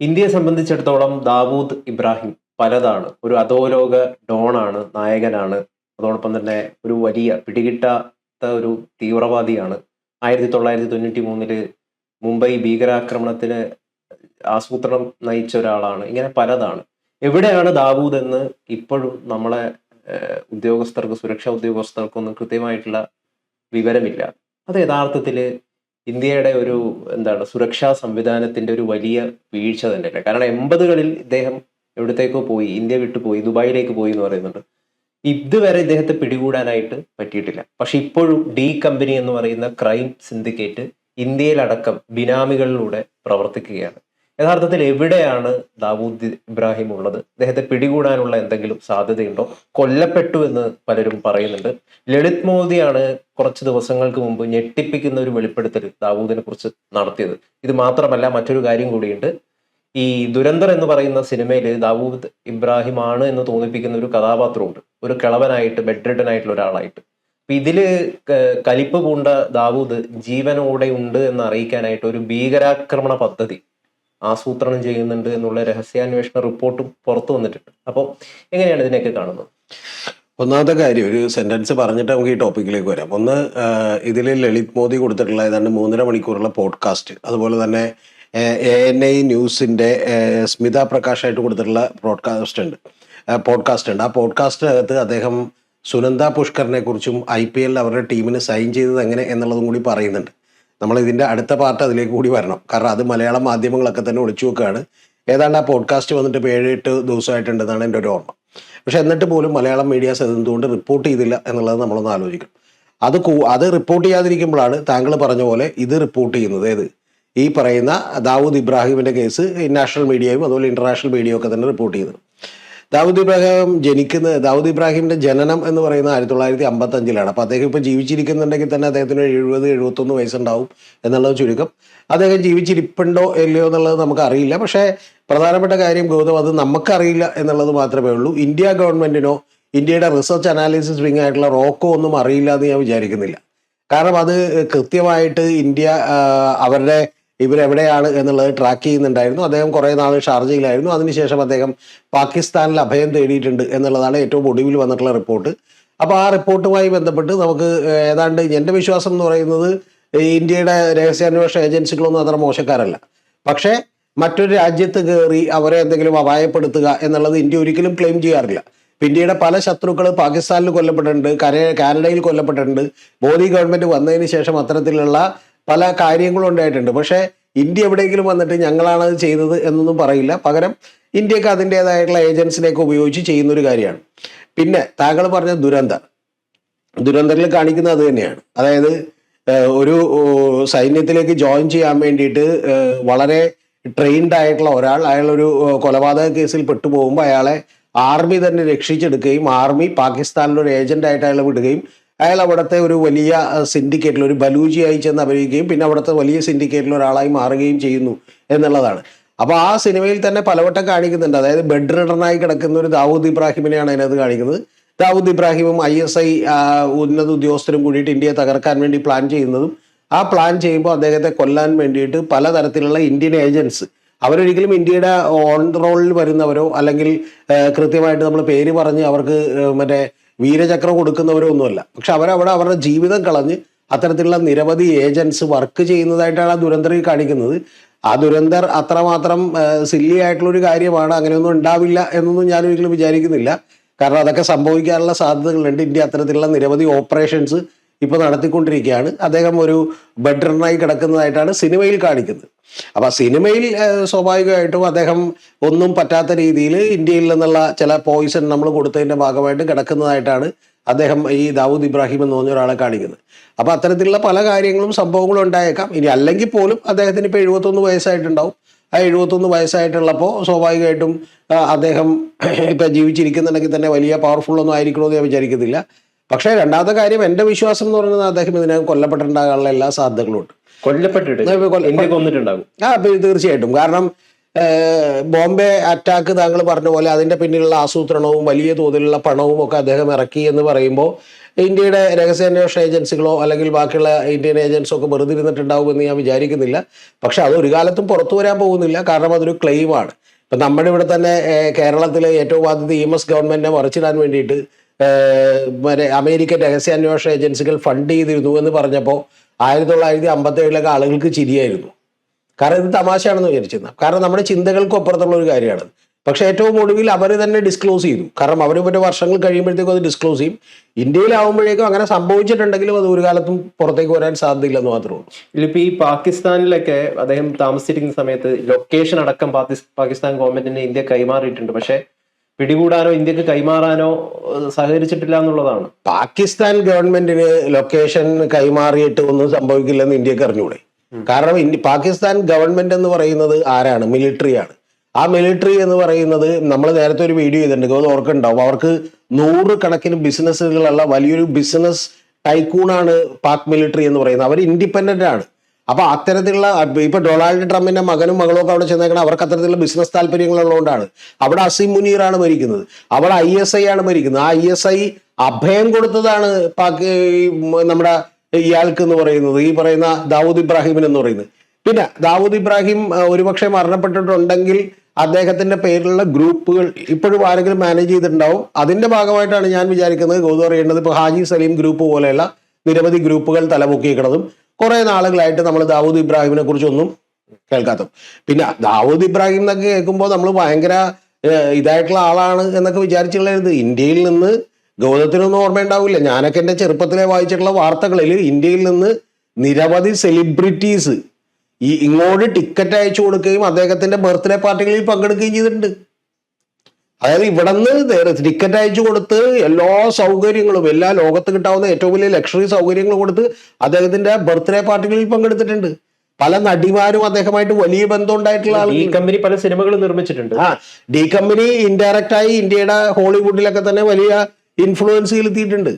ഇന്ത്യയെ സംബന്ധിച്ചിടത്തോളം ദാവൂദ് ഇബ്രാഹിം പലതാണ്. ഒരു അധോലോക ഡോണാണ്, നായകനാണ്. അതോടൊപ്പം തന്നെ ഒരു വലിയ പിടികിട്ടാത്ത ഒരു തീവ്രവാദിയാണ്. 1993 മുംബൈ ഭീകരാക്രമണത്തിന് ആസൂത്രണം നയിച്ച ഒരാളാണ്. ഇങ്ങനെ പലതാണ്. എവിടെയാണ് ദാവൂദ് എന്ന് ഇപ്പോഴും നമ്മളെ ഉദ്യോഗസ്ഥർക്ക്, സുരക്ഷാ ഉദ്യോഗസ്ഥർക്കൊന്നും കൃത്യമായിട്ടുള്ള വിവരമില്ല. അത് യഥാർത്ഥത്തില് ഇന്ത്യയുടെ ഒരു സുരക്ഷാ സംവിധാനത്തിന്റെ ഒരു വലിയ വീഴ്ച തന്നെയല്ലേ. കാരണം 80കളിൽ ഇദ്ദേഹം എവിടത്തേക്കോ പോയി, ഇന്ത്യ വിട്ടുപോയി, ദുബായിലേക്ക് പോയി എന്ന് പറയുന്നുണ്ട്. ഇതുവരെ ഇദ്ദേഹത്തെ പിടികൂടാനായിട്ട് പറ്റിയിട്ടില്ല. പക്ഷെ ഇപ്പോഴും ഡി കമ്പനി എന്ന് പറയുന്ന ക്രൈം സിൻഡിക്കേറ്റ് ഇന്ത്യയിലടക്കം ബിനാമികളിലൂടെ പ്രവർത്തിക്കുകയാണ്. യഥാർത്ഥത്തിൽ എവിടെയാണ് ദാവൂദ് ഇബ്രാഹിം ഉള്ളത്? അദ്ദേഹത്തെ പിടികൂടാനുള്ള എന്തെങ്കിലും സാധ്യതയുണ്ടോ? കൊല്ലപ്പെട്ടു എന്ന് പലരും പറയുന്നുണ്ട്. ലളിത് മോദിയാണ് കുറച്ച് ദിവസങ്ങൾക്ക് മുമ്പ് ഞെട്ടിപ്പിക്കുന്ന ഒരു വെളിപ്പെടുത്തൽ ദാവൂദിനെ കുറിച്ച് നടത്തിയത്. ഇത് മാത്രമല്ല, മറ്റൊരു കാര്യം കൂടിയുണ്ട്. ഈ ദുരന്തർ എന്ന് പറയുന്ന സിനിമയിൽ ദാവൂദ് ഇബ്രാഹിം ആണ് എന്ന് തോന്നിപ്പിക്കുന്ന ഒരു കഥാപാത്രമുണ്ട്. ഒരു കിളവനായിട്ട്, ബെഡ് റിഡൻ ആയിട്ടുള്ള ഒരാളായിട്ട്. അപ്പൊ ഇതില് കലിപ്പ് പൂണ്ട ദാവൂദ് ജീവനോടെ ഉണ്ട് എന്ന് അറിയിക്കാനായിട്ട് ഒരു ഭീകരാക്രമണ പദ്ധതി ആസൂത്രണം ചെയ്യുന്നുണ്ട് എന്നുള്ള രഹസ്യാന്വേഷണ റിപ്പോർട്ടും പുറത്തു വന്നിട്ടുണ്ട്. അപ്പോൾ എങ്ങനെയാണ് ഇതിനെയൊക്കെ കാണുന്നത്? ഒന്നാമത്തെ കാര്യം, ഒരു സെന്റൻസ് പറഞ്ഞിട്ട് നമുക്ക് ഈ ടോപ്പിക്കിലേക്ക് വരാം. ഒന്ന്, ഇതിൽ ലളിത് മോദി കൊടുത്തിട്ടുള്ള ഏതാണ്ട് 3.5 മണിക്കൂറുള്ള പോഡ്കാസ്റ്റ്, അതുപോലെ തന്നെ ANI ന്യൂസിന്റെ സ്മിത പ്രകാശായിട്ട് കൊടുത്തിട്ടുള്ള പോഡ്കാസ്റ്റ് ഉണ്ട്. ആ പോഡ്കാസ്റ്റിനകത്ത് അദ്ദേഹം സുനന്ദ പുഷ്കറിനെ കുറിച്ചും IPL അവരുടെ ടീമിന് സൈൻ ചെയ്തത് എങ്ങനെ എന്നുള്ളതും കൂടി പറയുന്നുണ്ട്. നമ്മൾ ഇതിന്റെ അടുത്ത പാർട്ട് അതിലേക്ക് കൂടി വരണം. കാരണം അത് മലയാളം മാധ്യമങ്ങളൊക്കെ തന്നെ ഒളിച്ചു വെക്കുകയാണ്. ഏതാണ്ട് ആ പോഡ്കാസ്റ്റ് വന്നിട്ട് 7-8 ദിവസമായിട്ടുണ്ടെന്നാണ് എൻ്റെ ഒരു ഓർമ്മ. പക്ഷെ എന്നിട്ട് പോലും മലയാളം മീഡിയാസ് എന്തുകൊണ്ട് റിപ്പോർട്ട് ചെയ്തില്ല എന്നുള്ളത് നമ്മളൊന്ന് ആലോചിക്കണം. അത് റിപ്പോർട്ട് ചെയ്യാതിരിക്കുമ്പോഴാണ് താങ്കൾ പറഞ്ഞ പോലെ ഇത് റിപ്പോർട്ട് ചെയ്യുന്നത്. ഏത് ഈ പറയുന്ന ദാവൂദ് ഇബ്രാഹിമിന്റെ കേസ് നാഷണൽ മീഡിയയും അതുപോലെ ഇന്റർനാഷണൽ മീഡിയയും ഒക്കെ തന്നെ റിപ്പോർട്ട് ചെയ്തത്. ദാവൂദ് ഇബ്രാഹിമിന്റെ ജനനം എന്ന് പറയുന്നത് 1955-ലാണ്. അപ്പൊ അദ്ദേഹം ഇപ്പൊ ജീവിച്ചിരിക്കുന്നുണ്ടെങ്കിൽ തന്നെ അദ്ദേഹത്തിന് 70-71 വയസ്സുണ്ടാവും എന്നുള്ളത് ചുരുക്കം. അദ്ദേഹം ജീവിച്ചിരിപ്പുണ്ടോ ഇല്ലയോ എന്നുള്ളത് നമുക്ക് അറിയില്ല. പക്ഷേ പ്രധാനപ്പെട്ട കാര്യം ഗൗതം, അത് നമുക്കറിയില്ല എന്നുള്ളത് മാത്രമേ ഉള്ളൂ. ഇന്ത്യ ഗവൺമെന്റിനോ ഇന്ത്യയുടെ റിസർച്ച് അനാലിസിസ് വിങ് ആയിട്ടുള്ള റോക്കോ ഒന്നും അറിയില്ല എന്ന് ഞാൻ വിചാരിക്കുന്നില്ല. കാരണം അത് കൃത്യമായിട്ട് ഇന്ത്യ അവരുടെ ഇവരെവിടെയാണ് എന്നുള്ളത് ട്രാക്ക് ചെയ്യുന്നുണ്ടായിരുന്നു. അദ്ദേഹം കുറേ നാൾ ഷാർജയിലായിരുന്നു. അതിനുശേഷം അദ്ദേഹം പാകിസ്ഥാനിൽ അഭയം തേടിയിട്ടുണ്ട് എന്നുള്ളതാണ് ഏറ്റവും ഒടുവിൽ വന്നിട്ടുള്ള റിപ്പോർട്ട്. അപ്പോൾ ആ റിപ്പോർട്ടുമായി ബന്ധപ്പെട്ട് നമുക്ക് ഏതാണ്ട് എൻ്റെ വിശ്വാസം എന്ന് പറയുന്നത് ഇന്ത്യയുടെ രഹസ്യാന്വേഷണ ഏജൻസികളൊന്നും അത്ര മോശക്കാരല്ല. പക്ഷേ മറ്റൊരു രാജ്യത്ത് കയറി അവരെ എന്തെങ്കിലും അപായപ്പെടുത്തുക എന്നുള്ളത് ഇന്ത്യ ഒരിക്കലും ക്ലെയിം ചെയ്യാറില്ല. ഇന്ത്യയുടെ പല ശത്രുക്കൾ പാകിസ്ഥാനിൽ കൊല്ലപ്പെട്ടിട്ടുണ്ട്, കാനഡയിൽ കൊല്ലപ്പെട്ടിട്ടുണ്ട്. മോദി ഗവൺമെന്റ് വന്നതിന് ശേഷം അത്തരത്തിലുള്ള പല കാര്യങ്ങളും ഉണ്ടായിട്ടുണ്ട്. പക്ഷേ ഇന്ത്യ എവിടെയെങ്കിലും വന്നിട്ട് ഞങ്ങളാണ് അത് ചെയ്തത് എന്നൊന്നും പറയില്ല. പകരം ഇന്ത്യക്ക് അതിൻ്റെതായിട്ടുള്ള ഏജൻസിനെയൊക്കെ ഉപയോഗിച്ച് ചെയ്യുന്നൊരു കാര്യമാണ്. പിന്നെ താങ്കൾ പറഞ്ഞ ദുരന്തറിൽ കാണിക്കുന്നത് അത് തന്നെയാണ്. അതായത് ഒരു സൈന്യത്തിലേക്ക് ജോയിൻ ചെയ്യാൻ വേണ്ടിയിട്ട് വളരെ ട്രെയിൻഡ് ആയിട്ടുള്ള ഒരാൾ, അയാളൊരു കൊലപാതക കേസിൽ പെട്ടുപോകുമ്പോൾ അയാളെ ആർമി തന്നെ രക്ഷിച്ചെടുക്കുകയും ആർമി പാകിസ്ഥാനിലൊരു ഏജന്റായിട്ട് അയാളെ വിടുകയും അയാൾ അവിടുത്തെ ഒരു വലിയ സിൻഡിക്കേറ്റിൽ ഒരു ബലൂജിയായി ചെന്ന് അഭിനയിക്കുകയും പിന്നെ അവിടുത്തെ വലിയ സിൻഡിക്കേറ്റിൽ ഒരാളായി മാറുകയും ചെയ്യുന്നു എന്നുള്ളതാണ്. അപ്പോൾ ആ സിനിമയിൽ തന്നെ പലവട്ടം കാണിക്കുന്നുണ്ട്. അതായത് ബെഡ് റിഡനായി കിടക്കുന്ന ഒരു ദാവൂദ് ഇബ്രാഹിമിനെയാണ് അതിനകത്ത് കാണിക്കുന്നത്. ദാവൂദ് ഇബ്രാഹിമും ISI ഉന്നത ഉദ്യോഗസ്ഥരും കൂടിയിട്ട് ഇന്ത്യയെ തകർക്കാൻ വേണ്ടി പ്ലാൻ ചെയ്യുന്നതും, ആ പ്ലാൻ ചെയ്യുമ്പോൾ അദ്ദേഹത്തെ കൊല്ലാൻ വേണ്ടിയിട്ട് പലതരത്തിലുള്ള ഇന്ത്യൻ ഏജൻസ്, അവരൊരിക്കലും ഇന്ത്യയുടെ ഓൺ റോളിൽ വരുന്നവരോ അല്ലെങ്കിൽ കൃത്യമായിട്ട് നമ്മൾ പേര് പറഞ്ഞ് അവർക്ക് മറ്റേ വീരചക്രം കൊടുക്കുന്നവരോ ഒന്നുമല്ല. പക്ഷെ അവരവിടെ അവരുടെ ജീവിതം കളഞ്ഞ് അത്തരത്തിലുള്ള നിരവധി ഏജൻസ് വർക്ക് ചെയ്യുന്നതായിട്ടാണ് ആ ദുരന്തറിൽ കാണിക്കുന്നത്. ആ ദുരന്തർ അത്രമാത്രം സില്ലി ആയിട്ടുള്ളൊരു കാര്യമാണ്, അങ്ങനെയൊന്നും ഉണ്ടാവില്ല എന്നൊന്നും ഞാൻ ഒരിക്കലും വിചാരിക്കുന്നില്ല. കാരണം അതൊക്കെ സംഭവിക്കാനുള്ള സാധ്യതകളുണ്ട്. ഇന്ത്യ അത്തരത്തിലുള്ള നിരവധി ഓപ്പറേഷൻസ് ഇപ്പൊ നടത്തിക്കൊണ്ടിരിക്കുകയാണ്. അദ്ദേഹം ഒരു ബെഡ് റിഡനായി കിടക്കുന്നതായിട്ടാണ് സിനിമയിൽ കാണിക്കുന്നത്. അപ്പൊ സിനിമയിൽ സ്വാഭാവികമായിട്ടും അദ്ദേഹം ഒന്നും പറ്റാത്ത രീതിയിൽ ഇന്ത്യയിൽ നിന്നുള്ള ചില പോയിസൺ നമ്മൾ കൊടുത്തതിന്റെ ഭാഗമായിട്ട് കിടക്കുന്നതായിട്ടാണ് അദ്ദേഹം ഈ ദാവൂദ് ഇബ്രാഹിം എന്ന് പറഞ്ഞ ഒരാളെ കാണിക്കുന്നത്. അപ്പൊ അത്തരത്തിലുള്ള പല കാര്യങ്ങളും സംഭവങ്ങളും ഉണ്ടായേക്കാം. ഇനി അല്ലെങ്കിൽ പോലും അദ്ദേഹത്തിന് ഇപ്പൊ 71 വയസ്സായിട്ടുണ്ടാവും. ആ 71 വയസ്സായിട്ടുള്ളപ്പോൾ സ്വാഭാവികമായിട്ടും അദ്ദേഹം ഇപ്പൊ ജീവിച്ചിരിക്കുന്നുണ്ടെങ്കിൽ തന്നെ വലിയ പവർഫുൾ ഒന്നും ആയിരിക്കണമെന്ന് ഞാൻ വിചാരിക്കുന്നില്ല. പക്ഷേ രണ്ടാമത്തെ കാര്യം, എൻ്റെ വിശ്വാസം എന്ന് പറയുന്നത് അദ്ദേഹം ഇതിനകം കൊല്ലപ്പെട്ടിട്ടുണ്ടാകാനുള്ള എല്ലാ സാധ്യതകളും ഉണ്ട്. തീർച്ചയായിട്ടും. കാരണം ബോംബെ അറ്റാക്ക് താങ്കൾ പറഞ്ഞ പോലെ അതിന്റെ പിന്നിലുള്ള ആസൂത്രണവും വലിയ തോതിലുള്ള പണവും ഒക്കെ അദ്ദേഹം ഇറക്കി എന്ന് പറയുമ്പോൾ ഇന്ത്യയുടെ രഹസ്യാന്വേഷണ ഏജൻസികളോ അല്ലെങ്കിൽ ബാക്കിയുള്ള ഇന്ത്യൻ ഏജൻസോ ഒക്കെ വെറുതെ ഇരുന്നിട്ടുണ്ടാവുമെന്ന് ഞാൻ വിചാരിക്കുന്നില്ല. പക്ഷെ അത് ഒരു കാലത്തും പുറത്തു വരാൻ പോകുന്നില്ല. കാരണം അതൊരു ക്ലെയിമാണ്. ഇപ്പം നമ്മുടെ ഇവിടെ തന്നെ കേരളത്തിലെ ഏറ്റവും ആദ്യത്തെ EMS ഗവൺമെന്റിനെ മറിച്ചിടാൻ വേണ്ടിയിട്ട് മറ്റേ അമേരിക്കൻ രഹസ്യാന്വേഷണ ഏജൻസികൾ ഫണ്ട് ചെയ്തിരുന്നു എന്ന് പറഞ്ഞപ്പോൾ 1957 ആളുകൾക്ക് ചിരിയായിരുന്നു. കാരണം ഇത് തമാശയാണെന്ന് വിചാരിച്ചിരുന്നത്. കാരണം നമ്മുടെ ചിന്തകൾക്കും അപ്പുറത്തുള്ള ഒരു കാര്യമാണ്. പക്ഷെ ഏറ്റവും ഒടുവിൽ അവർ തന്നെ ഡിസ്ക്ലോസ് ചെയ്തു. കാരണം അവർ മറ്റേ വർഷങ്ങൾ കഴിയുമ്പോഴത്തേക്കും അത് ഡിസ്ക്ലോസ് ചെയ്യും. ഇന്ത്യയിലാവുമ്പോഴേക്കും അങ്ങനെ സംഭവിച്ചിട്ടുണ്ടെങ്കിലും അത് ഒരു കാലത്തും പുറത്തേക്ക് വരാൻ സാധ്യതയില്ലെന്ന് മാത്രമേ ഉള്ളൂ. ഇതിലിപ്പോ ഈ പാകിസ്ഥാനിലൊക്കെ അദ്ദേഹം താമസിച്ചിരിക്കുന്ന സമയത്ത് ലൊക്കേഷൻ അടക്കം പാകിസ്ഥാൻ ഗവൺമെന്റിന് ഇന്ത്യ കൈമാറിയിട്ടുണ്ട്. പക്ഷെ പിടികൂടാനോ ഇന്ത്യക്ക് കൈമാറാനോ സഹകരിച്ചിട്ടില്ല എന്നുള്ളതാണ്. പാകിസ്ഥാൻ ഗവൺമെന്റിന് ലൊക്കേഷൻ കൈമാറിയിട്ട് ഒന്നും സംഭവിക്കില്ലെന്ന് ഇന്ത്യക്ക് അറിഞ്ഞൂടെ? കാരണം പാകിസ്ഥാൻ ഗവൺമെന്റ് എന്ന് പറയുന്നത് ആരാണ്? മിലിറ്ററിയാണ്. ആ മിലിറ്ററി എന്ന് പറയുന്നത് നമ്മൾ നേരത്തെ ഒരു വീഡിയോ ചെയ്തിട്ടുണ്ട്, അത് ഓർക്കുന്നുണ്ടാവും. അവർക്ക് 100 കണക്കിന് ബിസിനസ്സുകളുള്ള വലിയൊരു ബിസിനസ് ടൈക്കൂണാണ് പാക് മിലിറ്ററി എന്ന് പറയുന്നത്. അവർ ഇൻഡിപെൻഡന്റ് ആണ്. അപ്പൊ അത്തരത്തിലുള്ള ഇപ്പൊ ഡൊണാൾഡ് ട്രംപിന്റെ മകനും മകളും ഒക്കെ അവിടെ ചെന്നേക്കണം. അവർക്ക് അത്തരത്തിലുള്ള ബിസിനസ് താല്പര്യങ്ങളുള്ളതുകൊണ്ടാണ്. അവിടെ അസീം മുനീറാണ് ഭരിക്കുന്നത്. അവിടെ ISI ആണ് ഭരിക്കുന്നത്. ആ ISI അഭയം കൊടുത്തതാണ് നമ്മുടെ ഇയാൾക്ക് എന്ന് പറയുന്നത്, ഈ പറയുന്ന ദാവൂദ് ഇബ്രാഹിമിന് എന്ന് പറയുന്നത്. പിന്നെ ദാവൂദ് ഇബ്രാഹിം ഒരുപക്ഷെ മരണപ്പെട്ടിട്ടുണ്ടെങ്കിൽ അദ്ദേഹത്തിന്റെ പേരിലുള്ള ഗ്രൂപ്പുകൾ ഇപ്പോഴും ആരെങ്കിലും മാനേജ് ചെയ്തിട്ടുണ്ടാവും. അതിന്റെ ഭാഗമായിട്ടാണ് ഞാൻ വിചാരിക്കുന്നത് ഗൗതം അറിയേണ്ടത്. ഇപ്പൊ ഹാജി സലീം ഗ്രൂപ്പ് പോലെയുള്ള നിരവധി ഗ്രൂപ്പുകൾ തലമുക്കിയിരിക്കുന്നതും കുറെ നാളുകളായിട്ട് നമ്മൾ ദാവൂദ് ഇബ്രാഹിമിനെ കുറിച്ചൊന്നും കേൾക്കാത്തതും. പിന്നെ ദാവൂദ് ഇബ്രാഹിം എന്നൊക്കെ കേൾക്കുമ്പോൾ നമ്മൾ ഭയങ്കര ഇതായിട്ടുള്ള ആളാണ് എന്നൊക്കെ വിചാരിച്ചുള്ളത്. ഇന്ത്യയിൽ നിന്ന് ഗൗതത്തിനൊന്നും ഓർമ്മയുണ്ടാവില്ല. ഞാനൊക്കെ എൻ്റെ ചെറുപ്പത്തിലെ വായിച്ചിട്ടുള്ള വാർത്തകളിൽ ഇന്ത്യയിൽ നിന്ന് നിരവധി സെലിബ്രിറ്റീസ് ഇങ്ങോട്ട് ടിക്കറ്റ് അയച്ചു കൊടുക്കുകയും അദ്ദേഹത്തിന്റെ ബർത്ത്ഡേ പാർട്ടികളിൽ പങ്കെടുക്കുകയും ചെയ്തിട്ടുണ്ട്. അതായത് ഇവിടെ നിന്ന് ടിക്കറ്റ് അയച്ചു കൊടുത്ത് എല്ലാ സൗകര്യങ്ങളും, എല്ലാ ലോകത്ത് കിട്ടാവുന്ന ഏറ്റവും വലിയ ലക്ഷറി സൗകര്യങ്ങളും കൊടുത്ത് അദ്ദേഹത്തിന്റെ ബർത്ത്ഡേ പാർട്ടികളിൽ പങ്കെടുത്തിട്ടുണ്ട്. പല നടിമാരും അദ്ദേഹമായിട്ട് വലിയ ബന്ധം ഉണ്ടായിട്ടുള്ള ആളുകൾ. ഡി കമ്പനി പല സിനിമകൾ നിർമ്മിച്ചിട്ടുണ്ട്. ഡി കമ്പനി ഇൻഡയറക്റ്റ് ആയി ഇന്ത്യയുടെ ഹോളിവുഡിലൊക്കെ തന്നെ വലിയ ഇൻഫ്ലുവൻസ് ചെലുത്തിയിട്ടുണ്ട്.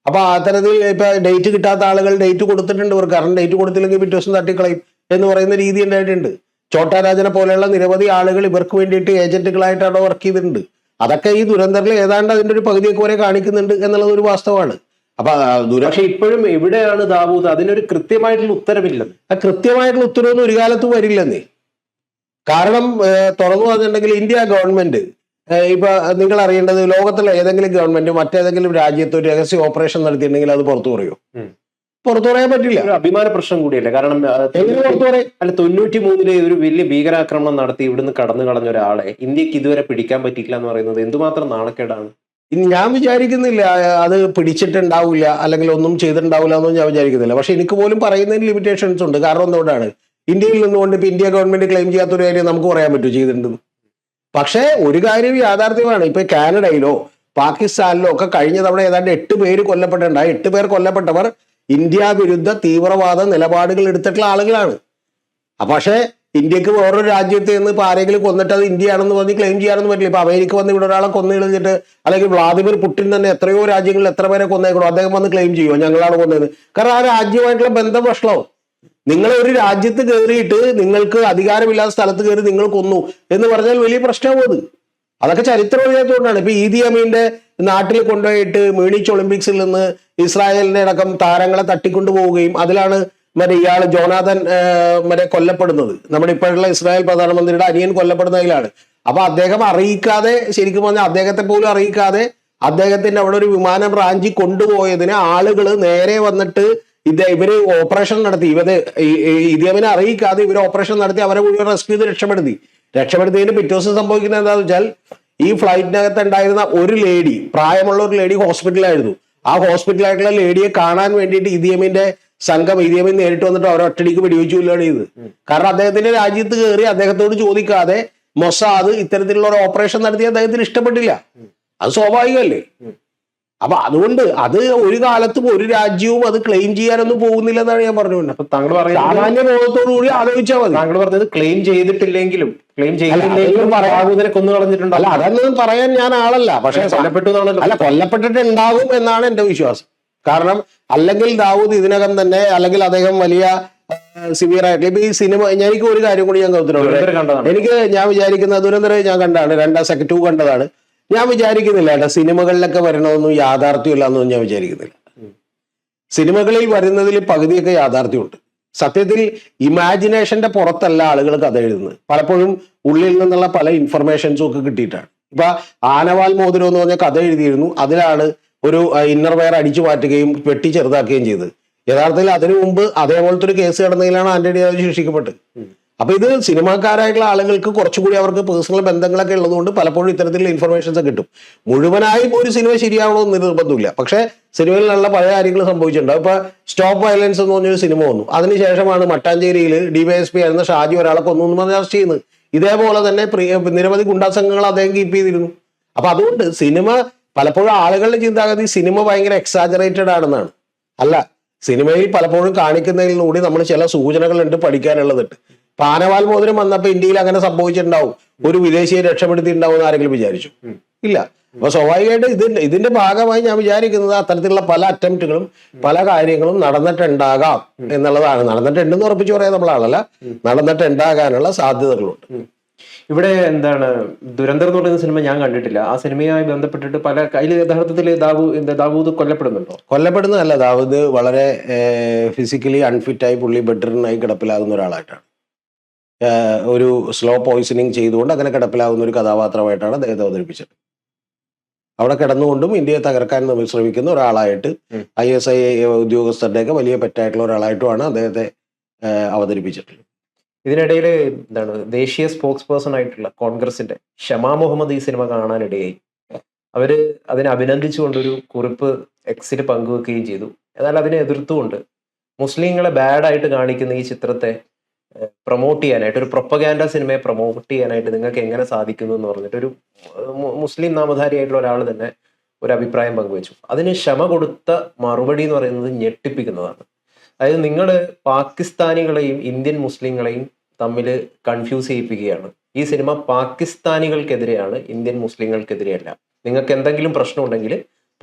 അപ്പൊ അത്തരത്തിൽ ഇപ്പൊ ഡേറ്റ് കിട്ടാത്ത ആളുകൾ ഡേറ്റ് കൊടുത്തിട്ടുണ്ട്. ഇവർ കാരണം ഡേറ്റ് കൊടുത്തില്ലെങ്കിൽ പിറ്റേ ദിവസം തട്ടിക്കളയും എന്ന് പറയുന്ന രീതി ഉണ്ടായിട്ടുണ്ട്. ചോട്ടാ രാജനെ പോലെയുള്ള നിരവധി ആളുകൾ ഇവർക്ക് വേണ്ടിയിട്ട് ഏജന്റുകളായിട്ട് അവിടെ വർക്ക് ചെയ്തിട്ടുണ്ട്. അതൊക്കെ ഈ ദുരന്തത്തിൽ ഏതാണ്ട് അതിന്റെ ഒരു പകുതിയൊക്കെ വരെ കാണിക്കുന്നുണ്ട് എന്നുള്ളത് ഒരു വാസ്തവമാണ്. അപ്പൊ പക്ഷെ ഇപ്പോഴും എവിടെയാണ് ദാവൂദ്? അതിനൊരു കൃത്യമായിട്ടുള്ള ഉത്തരവില്ല. ആ കൃത്യമായിട്ടുള്ള ഉത്തരവൊന്നും ഒരു കാലത്തും വരില്ലെന്നേ. കാരണം തുറന്നു പറഞ്ഞിട്ടുണ്ടെങ്കിൽ ഇന്ത്യ ഗവൺമെന്റ് ഇപ്പൊ നിങ്ങൾ അറിയേണ്ടത്, ലോകത്തിലെ ഏതെങ്കിലും ഗവൺമെന്റ് മറ്റേതെങ്കിലും രാജ്യത്ത് ഒരു രഹസ്യ ഓപ്പറേഷൻ നടത്തിയിട്ടുണ്ടെങ്കിൽ അത് പുറത്തു പറയോ? പുറത്തു പറയാൻ പറ്റില്ല. ഒരു അഭിമാന പ്രശ്നം കൂടിയല്ലേ? കാരണം അല്ല 93 ഒരു വലിയ ഭീകരാക്രമണം നടത്തി ഇവിടുന്ന് കടന്നു കളഞ്ഞ ഒരാളെ ഇന്ത്യക്ക് ഇതുവരെ പിടിക്കാൻ പറ്റിയില്ല എന്ന് പറയുന്നത് എന്തുമാത്രം നാണക്കേടാണ്. ഞാൻ വിചാരിക്കുന്നില്ല അത് പിടിച്ചിട്ടുണ്ടാവില്ല അല്ലെങ്കിൽ ഒന്നും ചെയ്തിട്ടുണ്ടാവില്ല എന്നൊന്നും ഞാൻ വിചാരിക്കുന്നില്ല. പക്ഷെ എനിക്ക് പോലും പറയുന്നതിന് ലിമിറ്റേഷൻസ് ഉണ്ട്. കാരണം എന്തുകൊണ്ടാണ്? ഇന്ത്യയിൽ നിന്നുകൊണ്ട് ഇപ്പൊ ഇന്ത്യ ഗവൺമെന്റ് ക്ലെയിം ചെയ്യാത്തൊരു കാര്യം നമുക്ക് പറയാൻ പറ്റുമോ ചെയ്തിട്ടുണ്ടെന്ന്? പക്ഷെ ഒരു കാര്യം യാഥാർത്ഥ്യമാണ്. ഇപ്പൊ കാനഡയിലോ പാകിസ്ഥാനിലോ ഒക്കെ കഴിഞ്ഞ തവണ ഏതാണ്ട് 8 പേര് കൊല്ലപ്പെട്ടിട്ടുണ്ട്. 8 പേർ കൊല്ലപ്പെട്ടവർ ഇന്ത്യ വിരുദ്ധ തീവ്രവാദ നിലപാടുകൾ എടുത്തിട്ടുള്ള ആളുകളാണ്. പക്ഷേ ഇന്ത്യക്ക് വേറൊരു രാജ്യത്ത് നിന്ന് ഇപ്പൊ ആരെങ്കിലും കൊന്നിട്ട് അത് ഇന്ത്യയാണെന്ന് പറഞ്ഞ് ക്ലെയിം ചെയ്യാനൊന്നും പറ്റില്ല. ഇപ്പൊ അമേരിക്ക വന്ന് ഇവിടെ ഒരാളെ കൊന്നു കളഞ്ഞിട്ട്, അല്ലെങ്കിൽ വ്ളാദിമിർ പുടിൻ തന്നെ എത്രയോ രാജ്യങ്ങളിൽ എത്ര പേരെ കൊന്നേക്കണോ, അദ്ദേഹം വന്ന് ക്ലെയിം ചെയ്യുമോ ഞങ്ങളാണ് കൊന്നത്? കാരണം ആ രാജ്യമായിട്ടുള്ള ബന്ധം വഷളാവും. നിങ്ങൾ ഒരു രാജ്യത്ത് കയറിയിട്ട് നിങ്ങൾക്ക് അധികാരമില്ലാത്ത സ്ഥലത്ത് കയറി നിങ്ങൾ കൊന്നു എന്ന് പറഞ്ഞാൽ വലിയ പ്രശ്നമാവും അത്. അതൊക്കെ ചരിത്രം അറിയാത്തതുകൊണ്ടാണ്. ഇപ്പൊ ഈദി അമീന്റെ നാട്ടിൽ കൊണ്ടുപോയിട്ട് മ്യൂണിച്ച് ഒളിമ്പിക്സിൽ നിന്ന് ഇസ്രായേലിന്റെ അടക്കം താരങ്ങളെ തട്ടിക്കൊണ്ടു പോവുകയും അതിലാണ് മറ്റേ ഇയാൾ ജോനാഥൻ മറ്റേ കൊല്ലപ്പെടുന്നത്. നമ്മുടെ ഇപ്പോഴുള്ള ഇസ്രായേൽ പ്രധാനമന്ത്രിയുടെ അനിയൻ കൊല്ലപ്പെടുന്നതിലാണ്. അപ്പൊ അദ്ദേഹം അറിയിക്കാതെ, ശരിക്കും പറഞ്ഞാൽ അദ്ദേഹത്തെ പോലും അറിയിക്കാതെ അദ്ദേഹത്തിന്റെ അവിടെ ഒരു വിമാനം റാഞ്ചി കൊണ്ടുപോയതിന് ആളുകൾ നേരെ വന്നിട്ട് ഇവര് ഓപ്പറേഷൻ നടത്തി. ഇവരെ അറിയിക്കാതെ ഇവര് ഓപ്പറേഷൻ നടത്തി അവരെ മുഴുവൻ റെസ്ക്യൂ ചെയ്ത് രക്ഷപ്പെടുത്തിയതിന് പിറ്റേ ദിവസം സംഭവിക്കുന്നത് എന്താണെന്ന് വെച്ചാൽ ഈ ഫ്ലൈറ്റിനകത്ത് ഉണ്ടായിരുന്ന ഒരു ലേഡി, പ്രായമുള്ള ഒരു ലേഡി ഹോസ്പിറ്റലായിരുന്നു. ആ ഹോസ്പിറ്റലായിട്ടുള്ള ലേഡിയെ കാണാൻ വേണ്ടിയിട്ട് ഇദി അമീന്റെ സംഘം നേരിട്ട് വന്നിട്ട് അവരെ ഒറ്റടിക്ക് വെടിവെച്ചു കൊല്ലുകയാണ് ചെയ്തത്. കാരണം അദ്ദേഹത്തിന്റെ രാജ്യത്ത് കയറി അദ്ദേഹത്തോട് ചോദിക്കാതെ മൊസാദ് ഇത്തരത്തിലുള്ള ഒരു ഓപ്പറേഷൻ നടത്തി അദ്ദേഹത്തിന് ഇഷ്ടപ്പെട്ടില്ല. അത് സ്വാഭാവികമല്ലേ? അപ്പൊ അതുകൊണ്ട് അത് ഒരു കാലത്തും ഒരു രാജ്യവും അത് ക്ലെയിം ചെയ്യാനൊന്നും പോകുന്നില്ലെന്നാണ് ഞാൻ പറഞ്ഞുകൊണ്ട്. അപ്പൊ താങ്കൾ പറയുന്നത് സാമാന്യ ബോധത്തോടു കൂടി ആലോചിച്ചാൽ മതി. താങ്കൾ പറഞ്ഞത് ക്ലെയിം ചെയ്തിട്ടില്ലെങ്കിലും കൊന്നു കളഞ്ഞിട്ടുണ്ട്. അല്ല, അതൊന്നും പറയാൻ ഞാൻ ആളല്ല. പക്ഷെ കൊല്ലപ്പെട്ടിട്ടുണ്ടാകും എന്നാണ് എന്റെ വിശ്വാസം. കാരണം അല്ലെങ്കിൽ ദാവൂദ് ഇതിനകം തന്നെ, അല്ലെങ്കിൽ അദ്ദേഹം വലിയ സിവിയർ ആയിട്ട് ഇപ്പൊ ഈ സിനിമ, എനിക്ക് ഒരു കാര്യം കൂടി ഞാൻ ഞാൻ വിചാരിക്കുന്നത്, ദുരന്തരം ഞാൻ കണ്ടാണ്, സെക്കൻഡ് 2 കണ്ടതാണ്. ഞാൻ വിചാരിക്കുന്നില്ല സിനിമകളിലൊക്കെ വരണമെന്നും യാഥാർത്ഥ്യമില്ല എന്നൊന്നും ഞാൻ വിചാരിക്കുന്നില്ല. സിനിമകളിൽ വരുന്നതിൽ പകുതിയൊക്കെ യാഥാർത്ഥ്യമുണ്ട്. സത്യത്തിൽ ഇമാജിനേഷന്റെ പുറത്തല്ല ആളുകൾ കഥ എഴുതുന്നത്. പലപ്പോഴും ഉള്ളിൽ നിന്നുള്ള പല ഇൻഫർമേഷൻസും ഒക്കെ കിട്ടിയിട്ടാണ്. ഇപ്പൊ ആനവാൽ മോതിരം എന്ന് പറഞ്ഞ കഥ എഴുതിയിരുന്നു. അതിലാണ് ഒരു ഇന്നർ വെയർ അടിച്ചു മാറ്റുകയും വെട്ടി ചെറുതാക്കുകയും ചെയ്തത്. യഥാർത്ഥത്തിൽ അതിനു മുമ്പ് അതേപോലത്തെ ഒരു കേസ് കിടന്നതിലാണ് ആന്റണി രാജു ശിക്ഷിക്കപ്പെട്ടത്. അപ്പൊ ഇത് സിനിമാക്കാരായിട്ടുള്ള ആളുകൾക്ക് കുറച്ചുകൂടി അവർക്ക് പേഴ്സണൽ ബന്ധങ്ങളൊക്കെ ഉള്ളതുകൊണ്ട് പലപ്പോഴും ഇത്തരത്തിലുള്ള ഇൻഫർമേഷൻസ് കിട്ടും. മുഴുവനായും ഒരു സിനിമ ശരിയാവണമെന്ന് നിർബന്ധമില്ല. പക്ഷെ സിനിമയിൽ നല്ല പല കാര്യങ്ങൾ സംഭവിച്ചിട്ടുണ്ടാവും. ഇപ്പൊ സ്റ്റോപ്പ് വയലൻസ് എന്ന് പറഞ്ഞൊരു സിനിമ വന്നു. അതിനുശേഷമാണ് മട്ടാഞ്ചേരിയിൽ DYSP ആയിരുന്ന ഷാജി ഒരാളെ കൊന്നു എന്ന് പറഞ്ഞ് അറസ്റ്റ് ചെയ്യുന്നത്. ഇതേപോലെ തന്നെ നിരവധി ഗുണ്ടാ സംഘങ്ങൾ അദ്ദേഹം കീപ്പ് ചെയ്തിരുന്നു. അപ്പൊ അതുകൊണ്ട് സിനിമ പലപ്പോഴും ആളുകളുടെ ചിന്താഗതി സിനിമ ഭയങ്കര എക്സാജറേറ്റഡ് ആണെന്നാണ്. അല്ല, സിനിമയിൽ പലപ്പോഴും കാണിക്കുന്നതിലൂടെ നമ്മൾ ചില സൂചനകളുണ്ട്, പഠിക്കാനുള്ളതുണ്ട്. പാനവാൽ മോതിരം വന്നപ്പോ ഇന്ത്യയിൽ അങ്ങനെ സംഭവിച്ചിട്ടുണ്ടാവും, ഒരു വിദേശിയെ രക്ഷപ്പെടുത്തിയിട്ടുണ്ടാവും എന്ന് ആരെങ്കിലും വിചാരിച്ചു? ഇല്ല. അപ്പൊ സ്വാഭാവികമായിട്ട് ഇതിന്റെ ഭാഗമായി ഞാൻ വിചാരിക്കുന്നത് അത്തരത്തിലുള്ള പല അറ്റംപ്റ്റുകളും പല കാര്യങ്ങളും നടന്നിട്ടുണ്ടാകാം എന്നുള്ളതാണ്. നടന്നിട്ടുണ്ടെന്ന് ഉറപ്പിച്ചു പറയാൻ നമ്മളാളല്ല, നടന്നിട്ടുണ്ടാകാനുള്ള സാധ്യതകളുണ്ട്. ഇവിടെ എന്താണ് ദുരന്തർ എന്ന് പറയുന്ന സിനിമ ഞാൻ കണ്ടിട്ടില്ല. ആ സിനിമയുമായി ബന്ധപ്പെട്ടിട്ട് പല അതിൽ യഥാർത്ഥത്തിൽ ദാവൂദ് കൊല്ലപ്പെടുന്നുണ്ടോ? കൊല്ലപ്പെടുന്നതല്ല. ദാവൂദ് വളരെ ഫിസിക്കലി അൺഫിറ്റായി പുള്ളി ബെഡ്റിനായി കിടപ്പിലാകുന്ന ഒരാളായിട്ടാണ്. ഒരു സ്ലോ പോയിസണിങ് ചെയ്തുകൊണ്ട് അങ്ങനെ കിടപ്പിലാകുന്ന ഒരു കഥാപാത്രമായിട്ടാണ് അദ്ദേഹത്തെ അവതരിപ്പിച്ചത്. അവിടെ കിടന്നുകൊണ്ടും ഇന്ത്യയെ തകർക്കാൻ ശ്രമിക്കുന്ന ഒരാളായിട്ട് ISI ഉദ്യോഗസ്ഥരുടെയൊക്കെ വലിയ പെറ്റായിട്ടുള്ള ഒരാളായിട്ടുമാണ് അദ്ദേഹത്തെ അവതരിപ്പിച്ചിട്ടുള്ളത്. ഇതിനിടയിൽ എന്താണ് ദേശീയ സ്പോക്സ് പേഴ്സൺ ആയിട്ടുള്ള കോൺഗ്രസിന്റെ ഷമാ മുഹമ്മദ് ഈ സിനിമ കാണാനിടയായി. അവര് അതിനെ അഭിനന്ദിച്ചുകൊണ്ടൊരു കുറിപ്പ് എക്സിൽ പങ്കുവെക്കുകയും ചെയ്തു. എന്നാൽ അതിനെ എതിർത്തുകൊണ്ട് മുസ്ലിങ്ങളെ ബാഡായിട്ട് കാണിക്കുന്ന ഈ ചിത്രത്തെ പ്രൊമോട്ട് ചെയ്യാനായിട്ട്, ഒരു പ്രൊപ്പഗാൻഡ സിനിമയെ പ്രൊമോട്ട് ചെയ്യാനായിട്ട് നിങ്ങൾക്ക് എങ്ങനെ സാധിക്കുന്നു എന്ന് പറഞ്ഞിട്ട് ഒരു മുസ്ലിം നാമധാരിയായിട്ടുള്ള ഒരാൾ തന്നെ ഒരു അഭിപ്രായം പങ്കുവെച്ചു. അതിന് ക്ഷമ കൊടുത്ത മറുപടി എന്ന് പറയുന്നത് ഞെട്ടിപ്പിക്കുന്നതാണ്. അതായത് നിങ്ങൾ പാകിസ്ഥാനികളെയും ഇന്ത്യൻ മുസ്ലിങ്ങളെയും തമ്മിൽ കൺഫ്യൂസ് ചെയ്യിപ്പിക്കുകയാണ്. ഈ സിനിമ പാകിസ്ഥാനികൾക്കെതിരെയാണ്, ഇന്ത്യൻ മുസ്ലിങ്ങൾക്കെതിരെയല്ല. നിങ്ങൾക്ക് എന്തെങ്കിലും പ്രശ്നമുണ്ടെങ്കിൽ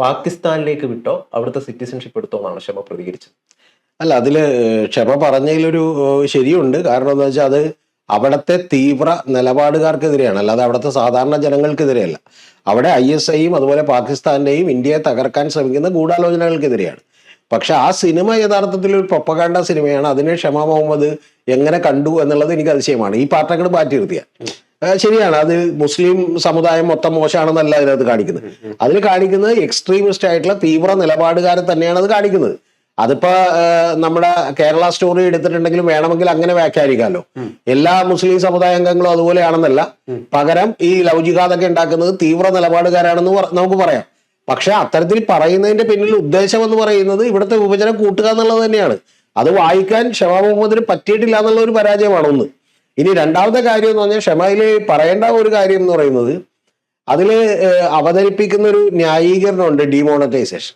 പാകിസ്ഥാനിലേക്ക് വിട്ടോ, അവിടുത്തെ സിറ്റിസൺഷിപ്പ് എടുത്തോ എന്നാണ് ക്ഷമ പ്രതികരിച്ചത്. അല്ല, അതില് ക്ഷമ പറഞ്ഞതിലൊരു ശരിയുണ്ട്. കാരണം എന്താ വെച്ചാൽ അത് അവിടുത്തെ തീവ്ര നിലപാടുകാർക്കെതിരെയാണ്, അല്ലാതെ അവിടുത്തെ സാധാരണ ജനങ്ങൾക്കെതിരെയല്ല. അവിടെ ISIയും അതുപോലെ പാകിസ്ഥാന്റെയും ഇന്ത്യയെ തകർക്കാൻ ശ്രമിക്കുന്ന ഗൂഢാലോചനകൾക്കെതിരെയാണ്. പക്ഷെ ആ സിനിമ യഥാർത്ഥത്തിൽ ഒരു പ്രൊപ്പഗാൻഡ സിനിമയാണ്. അതിനെ ഷമാ മുഹമ്മദ് എങ്ങനെ കണ്ടു എന്നുള്ളത് എനിക്ക് അതിശയമാണ്. ഈ പാർട്ടങ്ങൾ മാറ്റി നിർത്തിയ ശരിയാണ്, അത് മുസ്ലിം സമുദായം മൊത്തം മോശമാണെന്നല്ല അതിനകത്ത് കാണിക്കുന്നത്. അതിൽ കാണിക്കുന്നത് എക്സ്ട്രീമിസ്റ്റ് ആയിട്ടുള്ള തീവ്ര നിലപാടുകാരെ തന്നെയാണ് അത് കാണിക്കുന്നത്. അതിപ്പോ നമ്മുടെ കേരള സ്റ്റോറി എടുത്തിട്ടുണ്ടെങ്കിലും വേണമെങ്കിൽ അങ്ങനെ വ്യാഖ്യാനിക്കാമല്ലോ. എല്ലാ മുസ്ലിം സമുദായ അംഗങ്ങളും അതുപോലെയാണെന്നല്ല, പകരം ഈ ലവ് ജിഹാദൊക്കെ ഉണ്ടാക്കുന്നത് തീവ്ര നിലപാടുകാരാണെന്ന് നമുക്ക് പറയാം. പക്ഷെ അത്തരത്തിൽ പറയുന്നതിന്റെ പിന്നിൽ ഉദ്ദേശം എന്ന് പറയുന്നത് ഇവിടുത്തെ വിഭജനം കൂട്ടുക എന്നുള്ളത് തന്നെയാണ്. അത് വായിക്കാൻ ഷമാ മുഹമ്മദിന് പറ്റിയിട്ടില്ല എന്നുള്ള ഒരു പരാജയമാണ് ഒന്ന്. ഇനി രണ്ടാമത്തെ കാര്യം എന്ന് പറഞ്ഞാൽ ഷമയില് പറയേണ്ട ഒരു കാര്യം എന്ന് പറയുന്നത് അതിൽ അവതരിപ്പിക്കുന്ന ഒരു ന്യായീകരണമുണ്ട്, ഡീമോണറ്റൈസേഷൻ.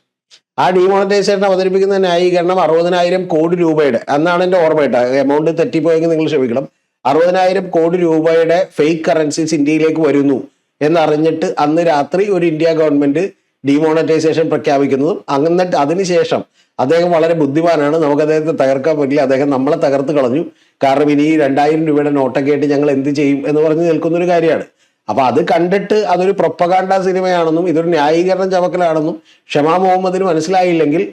ആ ഡീമോണറ്റൈസേഷൻ അവതരിപ്പിക്കുന്ന ന്യായീകരണം 60,000 കോടി രൂപയുടെ, അന്നാണ് എൻ്റെ ഓർമ്മയിട്ട, എമൗണ്ട് തെറ്റിപ്പോയെങ്കിൽ നിങ്ങൾ ക്ഷമിക്കണം, 60,000 കോടി രൂപയുടെ ഫേക്ക് കറൻസീസ് ഇന്ത്യയിലേക്ക് വരുന്നു എന്നറിഞ്ഞിട്ട് അന്ന് രാത്രി ഒരു ഇന്ത്യ ഗവൺമെന്റ് ഡീമോണറ്റൈസേഷൻ പ്രഖ്യാപിക്കുന്നതും എന്നിട്ട് അതിനുശേഷം അദ്ദേഹം വളരെ ബുദ്ധിമാനാണ്, നമുക്ക് അദ്ദേഹത്തെ തകർക്കാൻ പറ്റില്ല, അദ്ദേഹം നമ്മളെ തകർത്ത് കളഞ്ഞു, കാരണം ഇനി 2,000 രൂപയുടെ നോട്ടൊക്കെ ആയിട്ട് ഞങ്ങൾ എന്ത് ചെയ്യും എന്ന് പറഞ്ഞ് നിൽക്കുന്നൊരു കാര്യമാണ്. അപ്പൊ അത് കണ്ടിട്ട് അതൊരു പ്രൊപ്പഗാൻഡ സിനിമയാണെന്നും ഇതൊരു ന്യായീകരണം ചമക്കലാണെന്നും ഷമാ മുഹമ്മദിന് മനസ്സിലായില്ലെങ്കിൽ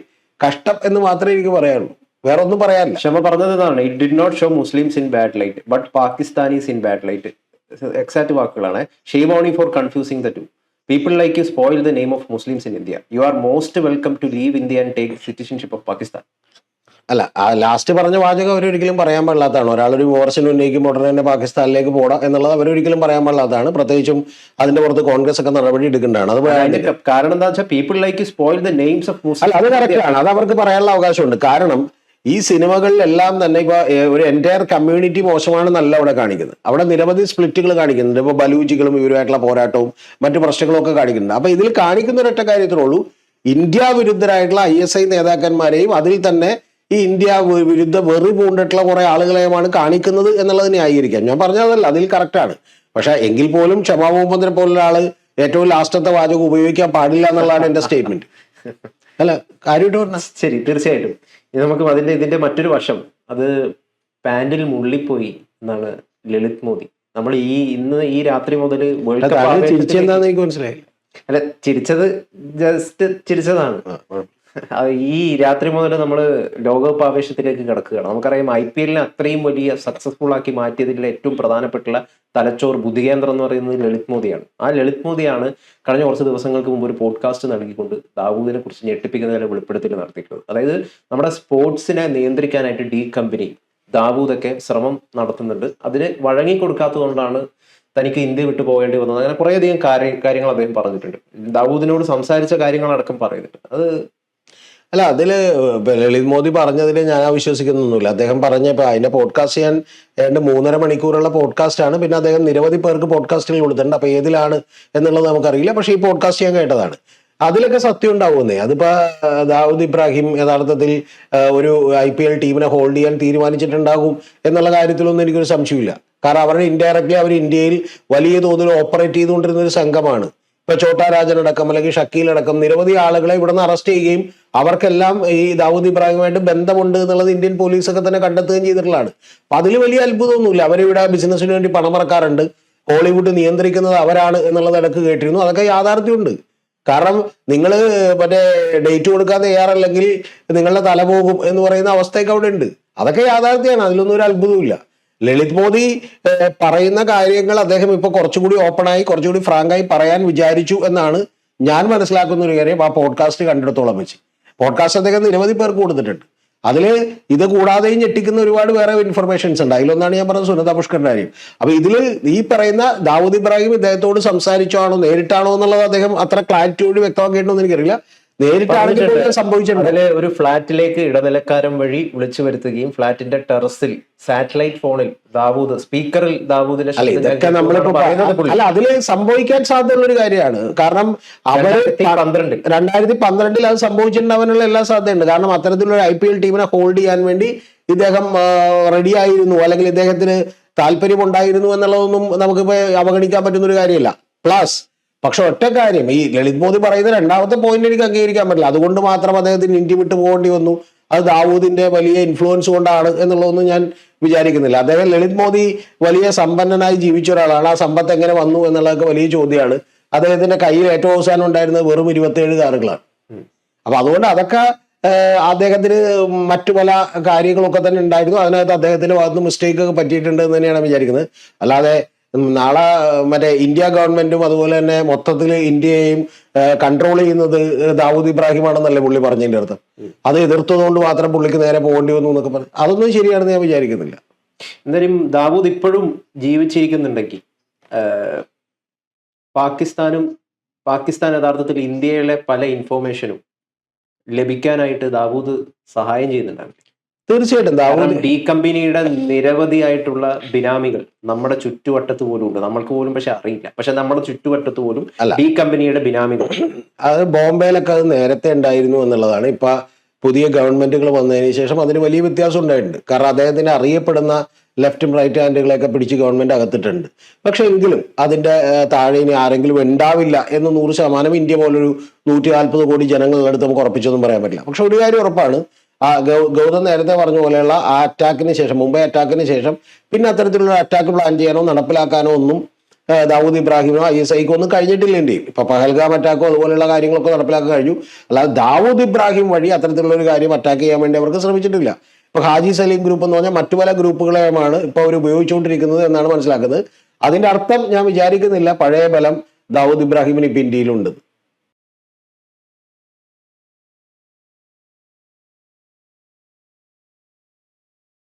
കഷ്ടം എന്ന് മാത്രമേ എനിക്ക് പറയാനുള്ളൂ, വേറെ ഒന്നും പറയാനില്ല. ഷമ പറഞ്ഞത് ഇതാണ്, it did not show Muslims in bad light but Pakistanis in bad light. Exact വാക്കുകളാണ്. Shame on you for confusing the two. People like you spoil the name of Muslims in India. You are most welcome to leave India and take citizenship of Pakistan. അല്ല, ആ last പറഞ്ഞ വാചകം അവരൊരിക്കലും പറയാൻ പാടില്ലാത്തതാണ്. ഒരാളൊരു വിമർശനം ഉന്നയിക്കുമ്പോൾ ഉടനെ തന്നെ പാകിസ്ഥാനിലേക്ക് പോടാം എന്നുള്ളത് അവരൊരിക്കലും പറയാൻ പാടില്ലാത്തതാണ്. പ്രത്യേകിച്ചും അതിന്റെ പുറത്ത് കോൺഗ്രസ് ഒക്കെ നടപടി എടുക്കേണ്ടതാണ്. അത് കാരണം എന്താ വെച്ചാൽ people like you spoil the names of Muslims. അത് കറക്റ്റാണ്, അത് അവർക്ക് പറയാനുള്ള അവകാശമുണ്ട്. കാരണം ഈ സിനിമകളിലെല്ലാം തന്നെ ഇപ്പൊ ഒരു എൻറ്റയർ കമ്മ്യൂണിറ്റി മോശമാണെന്നല്ല അവിടെ കാണിക്കുന്നത്. അവിടെ നിരവധി സ്പ്ലിറ്റുകൾ കാണിക്കുന്നുണ്ട്. ഇപ്പൊ ബലൂജികളും ഇവരുമായിട്ടുള്ള പോരാട്ടവും മറ്റു പ്രശ്നങ്ങളും ഒക്കെ കാണിക്കുന്നുണ്ട്. അപ്പൊ ഇതിൽ കാണിക്കുന്ന ഒരൊറ്റ കാര്യത്തിനുള്ളൂ, ഇന്ത്യ വിരുദ്ധരായിട്ടുള്ള ISI നേതാക്കന്മാരെയും അതിൽ തന്നെ ഈ ഇന്ത്യ വിരുദ്ധ വെറി പൂണ്ടിട്ടുള്ള കുറെ ആളുകളെയുമാണ് കാണിക്കുന്നത് എന്നുള്ളത് ന്യായീകരിക്കാം. ഞാൻ പറഞ്ഞതല്ല, അതിൽ കറക്റ്റാണ്. പക്ഷെ എങ്കിൽ പോലും ഷമാ മുഹമ്മദിനെ പോലുള്ള ആള് ഏറ്റവും ലാസ്റ്റത്തെ വാചകം ഉപയോഗിക്കാൻ പാടില്ല എന്നുള്ളതാണ് എന്റെ സ്റ്റേറ്റ്മെന്റ്. അല്ല, കാര്യമായിട്ട് പറഞ്ഞ ശരി, തീർച്ചയായിട്ടും. ഇനി നമുക്ക് ഇതിന്റെ മറ്റൊരു വശം, അത് പാൻറിൽ മുള്ളിപ്പോയി എന്നാണ് ലളിത് മോദി. നമ്മൾ ഇന്ന് ഈ രാത്രി മുതൽ വേൾഡ് കപ്പ് ചിരിച്ചെന്താന്ന് എനിക്ക് മനസ്സിലായി. അല്ല, ചിരിച്ചത് ജസ്റ്റ് ചിരിച്ചതാണ്. ഈ രാത്രി മുതൽ നമ്മൾ ലോകകപ്പ് ആവേശത്തിലേക്ക് കിടക്കുകയാണ്. നമുക്കറിയാം IPL-നെ അത്രയും വലിയ സക്സസ്ഫുൾ ആക്കി മാറ്റിയതിൽ ഏറ്റവും പ്രധാനപ്പെട്ടുള്ള തലച്ചോർ ബുദ്ധികേന്ദ്രം എന്ന് പറയുന്നത് ലളിത് മോദിയാണ്. ആ ലളിത് മോദിയാണ് കഴിഞ്ഞ കുറച്ച് ദിവസങ്ങൾക്ക് മുമ്പ് ഒരു പോഡ്കാസ്റ്റ് നൽകിക്കൊണ്ട് ദാവൂദിനെ കുറിച്ച് ഞെട്ടിപ്പിക്കുന്ന ചില വെളിപ്പെടുത്തൽ നടത്തിയിട്ടുള്ളത്. അതായത് നമ്മുടെ സ്പോർട്സിനെ നിയന്ത്രിക്കാനായിട്ട് ഡി കമ്പനി ദാവൂദൊക്കെ ശ്രമം നടത്തുന്നുണ്ട്. അതിന് വഴങ്ങിക്കൊടുക്കാത്തതുകൊണ്ടാണ് തനിക്ക് ഇന്ത്യ വിട്ടു പോകേണ്ടി വന്നത്. അങ്ങനെ കുറേയധികം കാര്യങ്ങൾ അദ്ദേഹം പറഞ്ഞിട്ടുണ്ട്. ദാവൂദിനോട് സംസാരിച്ച കാര്യങ്ങളടക്കം പറയുന്നുണ്ട്. അത് അല്ല, അതില് ലളിത് മോദി പറഞ്ഞതിൽ ഞാൻ വിശ്വസിക്കുന്നൊന്നുമില്ല. അദ്ദേഹം പറഞ്ഞ ഇപ്പൊ അതിന്റെ പോഡ്കാസ്റ്റ് ഞാൻ 3.5 മണിക്കൂറുള്ള പോഡ്കാസ്റ്റ് ആണ്. പിന്നെ അദ്ദേഹം നിരവധി പേർക്ക് പോഡ്കാസ്റ്റുകൾ കൊടുത്തിട്ടുണ്ട്. അപ്പൊ ഏതിലാണ് എന്നുള്ളത് നമുക്കറിയില്ല. പക്ഷെ ഈ പോഡ്കാസ്റ്റ് ഞാൻ കേട്ടതാണ്. അതിലൊക്കെ സത്യം ഉണ്ടാവുന്നേ. അതിപ്പോ ദാവൂദ് ഇബ്രാഹിം യഥാർത്ഥത്തിൽ ഒരു IPL ടീമിനെ ഹോൾഡ് ചെയ്യാൻ തീരുമാനിച്ചിട്ടുണ്ടാകും എന്നുള്ള കാര്യത്തിലൊന്നും എനിക്കൊരു സംശയമില്ല. കാരണം അവരുടെ ഇൻഡയറക്ട്ലി അവർ ഇന്ത്യയിൽ വലിയ തോതിൽ ഓപ്പറേറ്റ് ചെയ്തുകൊണ്ടിരുന്ന ഒരു സംഘമാണ്. ഇപ്പൊ ഛോട്ടാ രാജൻ അടക്കം അല്ലെങ്കിൽ ഷക്കീൽ അടക്കം നിരവധി ആളുകളെ ഇവിടെ നിന്ന് അറസ്റ്റ് ചെയ്യുകയും അവർക്കെല്ലാം ഈ ദാവൂദ് ഇബ്രാഹിമായിട്ട് ബന്ധമുണ്ട് എന്നുള്ളത് ഇന്ത്യൻ പോലീസൊക്കെ തന്നെ കണ്ടെത്തുകയും ചെയ്തിട്ടുള്ളതാണ്. അപ്പൊ അതിൽ വലിയ അത്ഭുതമൊന്നുമില്ല. അവരിവിടെ ബിസിനസ്സിന് വേണ്ടി പണം ഇറക്കാറുണ്ട്. ഹോളിവുഡ് നിയന്ത്രിക്കുന്നത് അവരാണ് എന്നുള്ളത് ഇടക്ക് കേട്ടിരുന്നു. അതൊക്കെ യാഥാർത്ഥ്യമുണ്ട്. കാരണം നിങ്ങൾ മറ്റേ ഡേറ്റ് കൊടുക്കാൻ തയ്യാറല്ലെങ്കിൽ നിങ്ങളുടെ തല പോകും എന്ന് പറയുന്ന അവസ്ഥയൊക്കെ അവിടെ ഉണ്ട്. അതൊക്കെ യാഥാർത്ഥ്യമാണ്. അതിലൊന്നും ഒരു അത്ഭുതമില്ല. ലളിത് മോദി പറയുന്ന കാര്യങ്ങൾ അദ്ദേഹം ഇപ്പൊ കുറച്ചുകൂടി ഓപ്പണായി കുറച്ചുകൂടി ഫ്രാങ്കായി പറയാൻ വിചാരിച്ചു എന്നാണ് ഞാൻ മനസ്സിലാക്കുന്ന ഒരു കാര്യം. ആ പോഡ്കാസ്റ്റ് കണ്ടിടത്തോളം വെച്ച് പോഡ്കാസ്റ്റ് അദ്ദേഹം നിരവധി പേർക്ക് കൊടുത്തിട്ടുണ്ട്. അതില് ഇത് കൂടാതെയും ഞെട്ടിക്കുന്ന ഒരുപാട് വേറെ ഇൻഫർമേഷൻസ് ഉണ്ട്. അതിലൊന്നാണ് ഞാൻ പറഞ്ഞത് സുനന്ദ പുഷ്കറിന്റെ കാര്യം. അപ്പൊ ഇതില് ഈ പറയുന്ന ദാവൂദ് ഇബ്രാഹിം ഇദ്ദേഹത്തോട് സംസാരിച്ചാണോ നേരിട്ടാണോ എന്നുള്ളത് അദ്ദേഹം അത്ര ക്ലാരിറ്റിയോട് വ്യക്തമാക്കിയിട്ടുണ്ടോ എന്ന് എനിക്കറിയില്ല. നേരിട്ടാണെങ്കിൽ സംഭവിച്ചിട്ടുണ്ട്. അതില് ഒരു ഫ്ളാറ്റിലേക്ക് ഇടനിലക്കാരൻ വഴി വിളിച്ചു വരുത്തുകയും ഫ്ളാറ്റിന്റെ ടെറസിൽ സാറ്റലൈറ്റ് ഫോണിൽ സ്പീക്കറിൽ ദാവൂദിനെ ഇതൊക്കെ നമ്മളിപ്പോ അല്ല അതില് സംഭവിക്കാൻ സാധ്യതയുള്ള ഒരു കാര്യമാണ്. കാരണം അവര് 2012 അത് സംഭവിച്ചിട്ടുണ്ടാവാനുള്ള എല്ലാ സാധ്യതയുണ്ട്. കാരണം അത്തരത്തിലുള്ള IPL ടീമിനെ ഹോൾഡ് ചെയ്യാൻ വേണ്ടി ഇദ്ദേഹം റെഡി ആയിരുന്നു, അല്ലെങ്കിൽ ഇദ്ദേഹത്തിന് താല്പര്യമുണ്ടായിരുന്നു എന്നുള്ളതൊന്നും നമുക്കിപ്പോ അവഗണിക്കാൻ പറ്റുന്ന ഒരു കാര്യമല്ല. പ്ലസ് പക്ഷെ ഒറ്റ കാര്യം, ഈ ലളിത് മോദി പറയുന്ന രണ്ടാമത്തെ പോയിന്റ് എനിക്ക് അംഗീകരിക്കാൻ പറ്റില്ല. അതുകൊണ്ട് മാത്രം അദ്ദേഹത്തിന് ഇന്ത്യ വിട്ടു പോകേണ്ടി വന്നു, അത് ദാവൂദിന്റെ വലിയ ഇൻഫ്ലുവൻസ് കൊണ്ടാണ് എന്നുള്ളതൊന്നും ഞാൻ വിചാരിക്കുന്നില്ല. അദ്ദേഹം ലളിത് മോദി വലിയ സമ്പന്നനായി ജീവിച്ച ഒരാളാണ്. ആ സമ്പത്ത് എങ്ങനെ വന്നു എന്നുള്ളതൊക്കെ വലിയ ചോദ്യമാണ്. അദ്ദേഹത്തിന്റെ കയ്യിൽ ഏറ്റവും അവസാനം ഉണ്ടായിരുന്നത് വെറും 27 കാറുകളാണ്. അപ്പൊ അതുകൊണ്ട് അതൊക്കെ അദ്ദേഹത്തിന് മറ്റു പല കാര്യങ്ങളൊക്കെ തന്നെ ഉണ്ടായിരുന്നു. അതിനകത്ത് അദ്ദേഹത്തിന്റെ ഭാഗത്ത് മിസ്റ്റേക്ക് ഒക്കെ പറ്റിയിട്ടുണ്ട് എന്ന് തന്നെയാണ് വിചാരിക്കുന്നത്. അല്ലാതെ നാളെ മറ്റേ ഇന്ത്യ ഗവൺമെന്റും അതുപോലെ തന്നെ മൊത്തത്തിൽ ഇന്ത്യയെയും കൺട്രോൾ ചെയ്യുന്നത് ദാവൂദ് ഇബ്രാഹിം ആണെന്നല്ലേ പുള്ളി പറഞ്ഞതിന്റെ അർത്ഥം. അത് എതിർത്തതുകൊണ്ട് മാത്രം പുള്ളിക്ക് നേരെ പോകേണ്ടി വന്നു എന്നൊക്കെ പറഞ്ഞു. അതൊന്നും ശരിയാണെന്ന് ഞാൻ വിചാരിക്കുന്നില്ല. എന്തായാലും ദാവൂദ് ഇപ്പോഴും ജീവിച്ചിരിക്കുന്നുണ്ടെങ്കിൽ പാകിസ്ഥാൻ യഥാർത്ഥത്തിൽ ഇന്ത്യയിലെ പല ഇൻഫോർമേഷനും ലഭിക്കാനായിട്ട് ദാവൂദ് സഹായം ചെയ്യുന്നുണ്ടാവില്ല. തീർച്ചയായിട്ടും ദാവൂദ് ഡി കമ്പനിയുടെ നിരവധിയായിട്ടുള്ള ബിനാമികൾ നമ്മുടെ ചുറ്റുവട്ടത്ത് പോലും ഉണ്ട്. നമ്മൾക്ക് പോലും പക്ഷെ അറിയില്ല. പക്ഷെ നമ്മുടെ ചുറ്റുവട്ടത്ത് പോലും ഡി കമ്പനിയുടെ ബിനാമികൾ. അത് ബോംബെയിലൊക്കെ അത് നേരത്തെ ഉണ്ടായിരുന്നു എന്നുള്ളതാണ്. ഇപ്പൊ പുതിയ ഗവൺമെന്റുകൾ വന്നതിന് ശേഷം അതിന് വലിയ വ്യത്യാസം ഉണ്ടായിട്ടുണ്ട്. കാരണം അദ്ദേഹത്തിന് അറിയപ്പെടുന്ന ലെഫ്റ്റും റൈറ്റ് ഹാൻഡുകളെയൊക്കെ പിടിച്ച് ഗവൺമെന്റ് അകത്തിട്ടുണ്ട്. പക്ഷെ എങ്കിലും അതിന്റെ താഴെ ഇനി ആരെങ്കിലും ഉണ്ടാവില്ല എന്ന് 100% ഇന്ത്യ പോലൊരു 140 കോടി ജനങ്ങളുടെ അടുത്ത് നമുക്ക് ഉറപ്പിച്ചൊന്നും പറയാൻ പറ്റില്ല. പക്ഷെ ഒരു കാര്യം ഉറപ്പാണ്, ഗൗതം നേരത്തെ പറഞ്ഞ പോലെയുള്ള ആ അറ്റാക്കിന് ശേഷം, മുംബൈ അറ്റാക്കിന് ശേഷം പിന്നെ അത്തരത്തിലുള്ള അറ്റാക്ക് പ്ലാൻ ചെയ്യാനോ നടപ്പിലാക്കാനോ ഒന്നും ദാവൂദ് ഇബ്രാഹിമിനോ ISIക്കോ ഒന്നും കഴിഞ്ഞിട്ടില്ല ഇന്ത്യയിൽ. ഇപ്പൊ പഹൽഗാം അറ്റാക്കോ അതുപോലെയുള്ള കാര്യങ്ങളൊക്കെ നടപ്പിലാക്കാൻ കഴിഞ്ഞു. അല്ലാതെ ദാവൂദ് ഇബ്രാഹിം വഴി അത്തരത്തിലുള്ള ഒരു കാര്യം അറ്റാക്ക് ചെയ്യാൻ വേണ്ടി അവർക്ക് ശ്രമിച്ചിട്ടില്ല. ഇപ്പൊ ഹാജി സലീം ഗ്രൂപ്പ് എന്ന് പറഞ്ഞാൽ മറ്റു പല ഗ്രൂപ്പുകളെയുമാണ് ഇപ്പൊ അവർ ഉപയോഗിച്ചുകൊണ്ടിരിക്കുന്നത് എന്നാണ് മനസ്സിലാക്കുന്നത്. അതിന്റെ അർത്ഥം ഞാൻ വിചാരിക്കുന്നില്ല പഴയ ബലം ദാവൂദ് ഇബ്രാഹിമിന് ഇപ്പൊ ഇന്ത്യയിലുണ്ട്.